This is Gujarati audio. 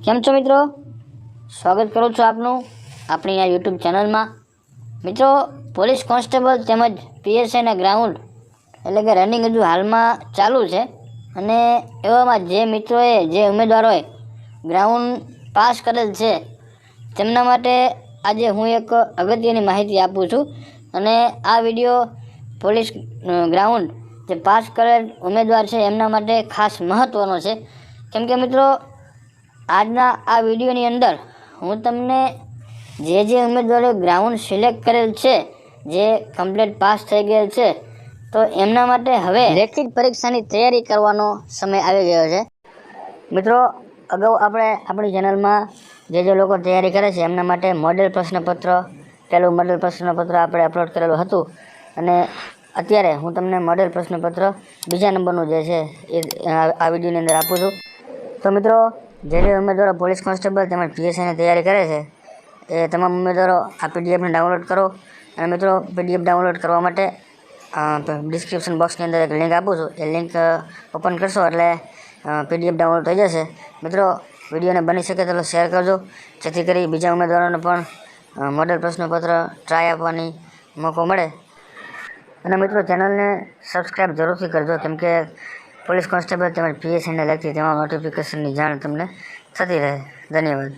કેમ છો મિત્રો? સ્વાગત કરું છું આપનું આપણી આ યુટ્યુબ ચેનલમાં. મિત્રો, પોલીસ કોન્સ્ટેબલ તેમજ પીએસઆઈના ગ્રાઉન્ડ એટલે કે રનિંગ હજુ હાલમાં ચાલુ છે અને એવામાં જે મિત્રોએ જે ઉમેદવારોએ ગ્રાઉન્ડ પાસ કરેલ છે તેમના માટે આજે હું એક અગત્યની માહિતી આપું છું. અને આ વિડીયો પોલીસ ગ્રાઉન્ડ જે પાસ કરેલ ઉમેદવાર છે એમના માટે ખાસ મહત્ત્વનો છે. કેમ કે મિત્રો, આજના આ વિડીયોની અંદર હું તમને જે ઉમેદવારોએ ગ્રાઉન્ડ સિલેક્ટ કરેલ છે, જે કમ્પ્લીટ પાસ થઈ ગયેલ છે, તો એમના માટે હવે લેખિત પરીક્ષાની તૈયારી કરવાનો સમય આવી ગયો છે. મિત્રો, અગાઉ આપણે આપણી ચેનલમાં જે લોકો તૈયારી કરે છે એમના માટે મોડેલ પ્રશ્નપત્ર, પહેલું મોડેલ પ્રશ્નપત્ર આપણે અપલોડ કરેલું હતું અને અત્યારે હું તમને મોડેલ પ્રશ્નપત્ર બીજા નંબરનું જે છે એ આ વિડીયોની અંદર આપું છું. તો મિત્રો, જે ઉમેદવારો પોલીસ કોન્સ્ટેબલ તેમજ પીએસઆઈની તૈયારી કરે છે એ તમામ ઉમેદવારો આ પીડીએફને ડાઉનલોડ કરો. અને મિત્રો, પીડીએફ ડાઉનલોડ કરવા માટે ડિસ્ક્રિપ્શન બોક્સની અંદર એક લિંક આપું છું. એ લિંક ઓપન કરશો એટલે પીડીએફ ડાઉનલોડ થઈ જશે. મિત્રો, વિડીયોને બની શકે તો શેર કરજો, જેથી કરી બીજા ઉમેદવારોને પણ મોડેલ પ્રશ્નપત્ર ટ્રાય આપવાની મોકો મળે. અને મિત્રો, ચેનલને સબસ્ક્રાઈબ જરૂરથી કરજો, કેમ કે પોલીસ કોન્સ્ટેબલ તેમજ પીએસઆઈને લગતી તમામ નોટિફિકેશનની જાણ તમને થતી રહે. ધન્યવાદ.